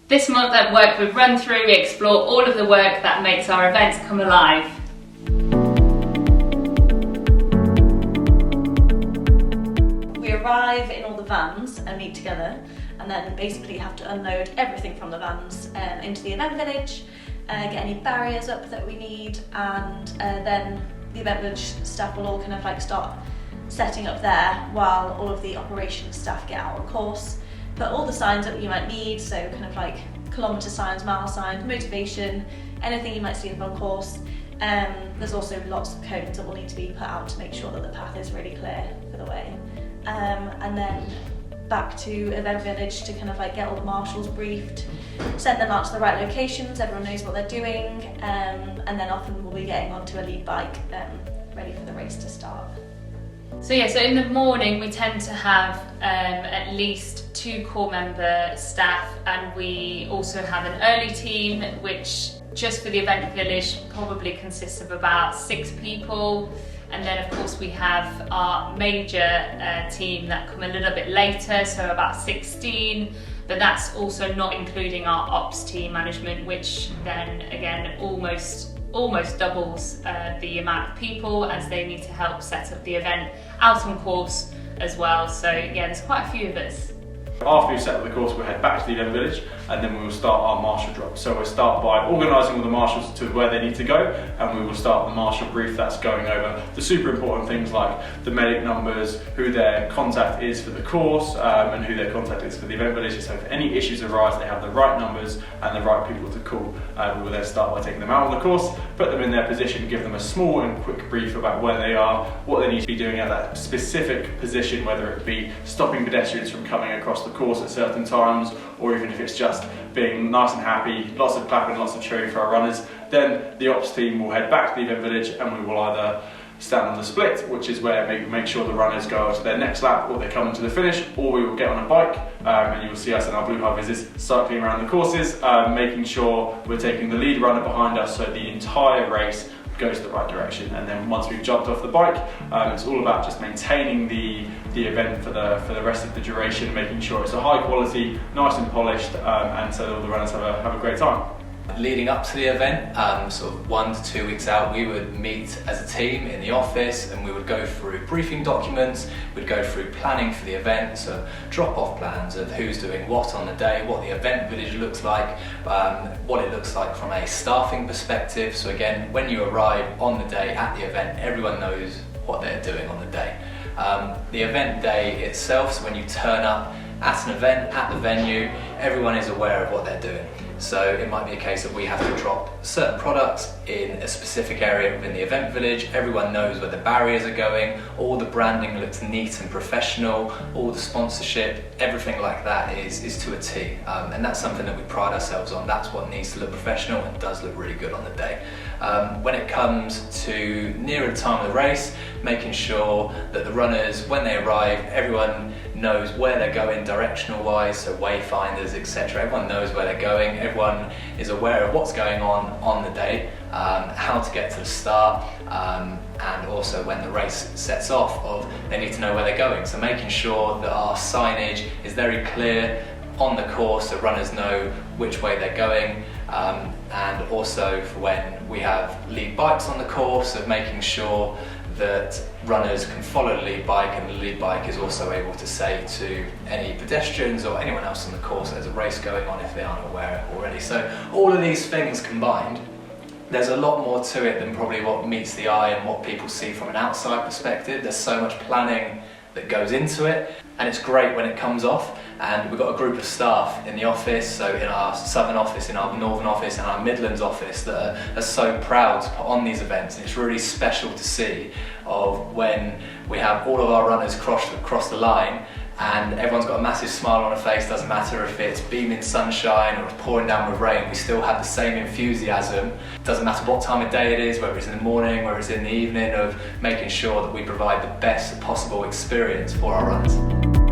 This month at Work With RunThrough, we explore all of the work that makes our events come alive. We arrive in all the vans and meet together, and then basically have to unload everything from the vans into the event village, get any barriers up that we need, and then the event village staff will all kind of like start setting up there while all of the operations staff get out on course. Put all the signs up you might need, so kind of like kilometre signs, mile signs, motivation, anything you might see up on course. There's also lots of cones that will need to be put out to make sure that the path is really clear for the way. And then back to event village to kind of like get all the marshals briefed, send them out to the right locations, everyone knows what they're doing, and then often we'll be getting onto a lead bike ready for the race to start. So in the morning we tend to have at least 2 core member staff, and we also have an early team which just for the event village probably consists of about 6 people, and then of course we have our major team that come a little bit later, so about 16, but that's also not including our ops team management, which then again almost doubles the amount of people, as they need to help set up the event out on course as well. So there's quite a few of us. After we've set up the course, we'll head back to the event village, and then we will start our marshal drop. So we'll start by organising all the marshals to where they need to go, and we will start the marshal brief that's going over the super important things like the medic numbers, who their contact is for the course, and who their contact is for the event village. So if any issues arise, they have the right numbers and the right people to call. We will then start by taking them out on the course, put them in their position, give them a small and quick brief about where they are, what they need to be doing at that specific position, whether it be stopping pedestrians from coming across the course at certain times, or even if it's just being nice and happy, lots of clapping, lots of cheering for our runners. Then the ops team will head back to the event village, and we will either stand on the split, which is where we make sure the runners go to their next lap or they come into the finish, or we will get on a bike, and you will see us in our blue high vises cycling around the courses, making sure we're taking the lead runner behind us so the entire race goes the right direction. And then once we've jumped off the bike, it's all about just maintaining the event for the rest of the duration, making sure it's a high quality, nice and polished, and so all the runners have a great time. Leading up to the event, sort of 1 to 2 weeks out, we would meet as a team in the office, and we would go through briefing documents, we'd go through planning for the event, so drop-off plans of who's doing what on the day, what the event village looks like, what it looks like from a staffing perspective. So again, when you arrive on the day at the event, everyone knows what they're doing on the day. The event day itself, so when you turn up at an event, at the venue, everyone is aware of what they're doing. So it might be a case of we have to drop certain products in a specific area within the event village. Everyone knows where the barriers are going, all the branding looks neat and professional, all the sponsorship, everything like that is to a T. And that's something that we pride ourselves on. That's what needs to look professional and does look really good on the day. When it comes to nearer the time of the race, making sure that the runners, when they arrive, everyone knows where they're going directional wise, so wayfinders, etc. Everyone knows where they're going, everyone is aware of what's going on the day, how to get to the start, and also when the race sets off, they need to know where they're going. So making sure that our signage is very clear on the course so runners know which way they're going, and also for when we have lead bikes on the course, of making sure that runners can follow the lead bike, and the lead bike is also able to say to any pedestrians or anyone else on the course there's a race going on if they aren't aware already. So all of these things combined, there's a lot more to it than probably what meets the eye and what people see from an outside perspective. There's so much planning that goes into it, and it's great when it comes off. And we've got a group of staff in the office, so in our southern office, in our northern office and our Midlands office, that are so proud to put on these events. And it's really special to see of when we have all of our runners cross the line, and everyone's got a massive smile on their face. Doesn't matter if it's beaming sunshine or it's pouring down with rain, we still have the same enthusiasm. Doesn't matter what time of day it is, whether it's in the morning, whether it's in the evening, of making sure that we provide the best possible experience for our runners.